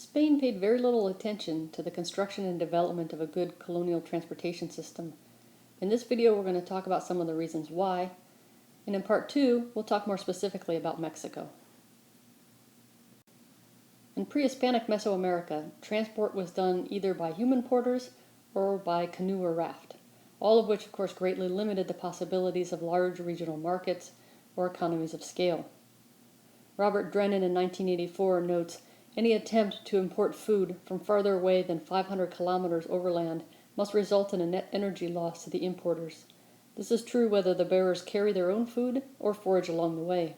Spain paid very little attention to the construction and development of a good colonial transportation system. In this video, we're going to talk about some of the reasons why, and in part 2, we'll talk more specifically about Mexico. In pre-Hispanic Mesoamerica, transport was done either by human porters or by canoe or raft, all of which of course greatly limited the possibilities of large regional markets or economies of scale. Robert Drennan in 1984 notes, any attempt to import food from farther away than 500 kilometers overland must result in a net energy loss to the importers. This is true whether the bearers carry their own food or forage along the way.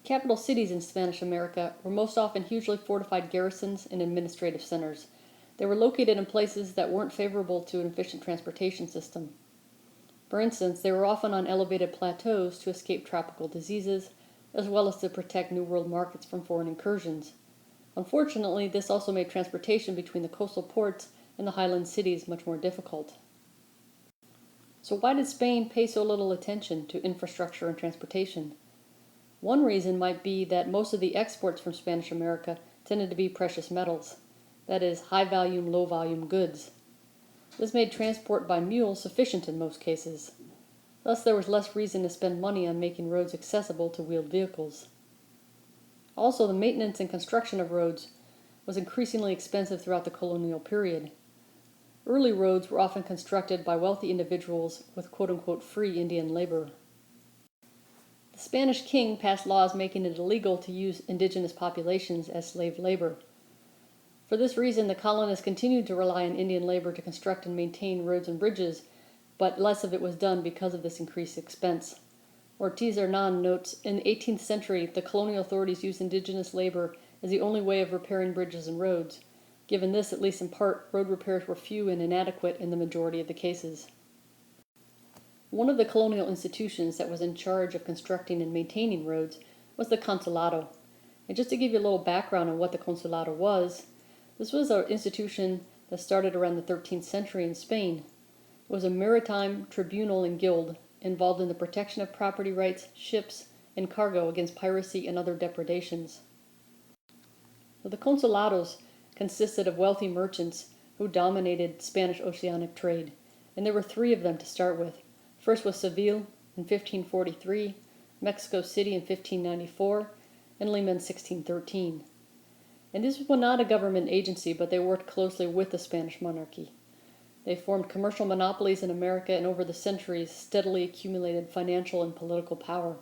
Capital cities in Spanish America were most often hugely fortified garrisons and administrative centers. They were located in places that weren't favorable to an efficient transportation system. For instance, they were often on elevated plateaus to escape tropical diseases, as well as to protect New World markets from foreign incursions. Unfortunately, this also made transportation between the coastal ports and the highland cities much more difficult. So why did Spain pay so little attention to infrastructure and transportation? One reason might be that most of the exports from Spanish America tended to be precious metals, that is, high-volume, low-volume goods. This made transport by mule sufficient in most cases. Thus, there was less reason to spend money on making roads accessible to wheeled vehicles. Also, the maintenance and construction of roads was increasingly expensive throughout the colonial period. Early roads were often constructed by wealthy individuals with quote-unquote free Indian labor. The Spanish king passed laws making it illegal to use indigenous populations as slave labor. For this reason, the colonists continued to rely on Indian labor to construct and maintain roads and bridges, but less of it was done because of this increased expense. Ortiz Hernan notes, in the 18th century, the colonial authorities used indigenous labor as the only way of repairing bridges and roads. Given this, at least in part, road repairs were few and inadequate in the majority of the cases. One of the colonial institutions that was in charge of constructing and maintaining roads was the Consulado. And just to give you a little background on what the Consulado was, this was an institution that started around the 13th century in Spain. It was a maritime tribunal and guild involved in the protection of property rights, ships, and cargo against piracy and other depredations. So the Consulados consisted of wealthy merchants who dominated Spanish oceanic trade, and there were 3 of them to start with. First was Seville in 1543, Mexico City in 1594, and Lima in 1613. And this was not a government agency, but they worked closely with the Spanish monarchy. They formed commercial monopolies in America and over the centuries steadily accumulated financial and political power.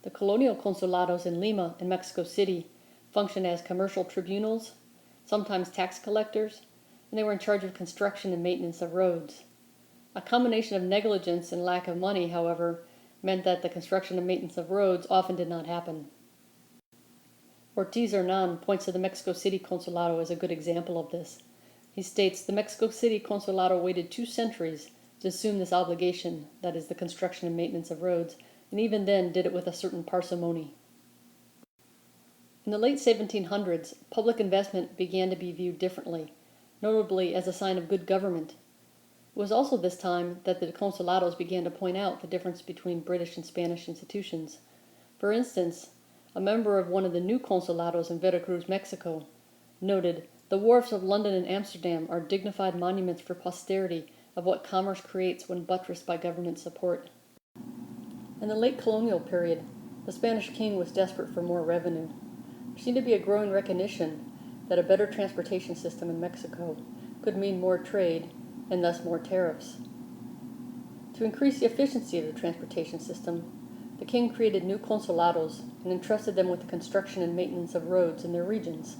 The colonial consulados in Lima and Mexico City functioned as commercial tribunals, sometimes tax collectors, and they were in charge of construction and maintenance of roads. A combination of negligence and lack of money, however, meant that the construction and maintenance of roads often did not happen. Ortiz Hernan points to the Mexico City Consulado as a good example of this. He states, the Mexico City Consulado waited 2 centuries to assume this obligation, that is, the construction and maintenance of roads, and even then did it with a certain parsimony. In the late 1700s, public investment began to be viewed differently, notably as a sign of good government. It was also this time that the consulados began to point out the difference between British and Spanish institutions. For instance, a member of one of the new consulados in Veracruz, Mexico, noted, the wharfs of London and Amsterdam are dignified monuments for posterity of what commerce creates when buttressed by government support. In the late colonial period, the Spanish king was desperate for more revenue. There seemed to be a growing recognition that a better transportation system in Mexico could mean more trade and thus more tariffs. To increase the efficiency of the transportation system, the king created new consulados and entrusted them with the construction and maintenance of roads in their regions.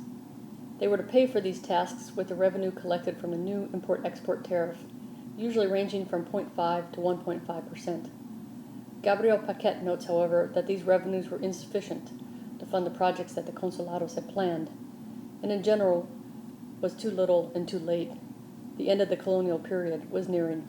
They were to pay for these tasks with the revenue collected from a new import-export tariff, usually ranging from 0.5 to 1.5%. Gabriel Paquet notes, however, that these revenues were insufficient to fund the projects that the consulados had planned, and in general was too little and too late. The end of the colonial period was nearing.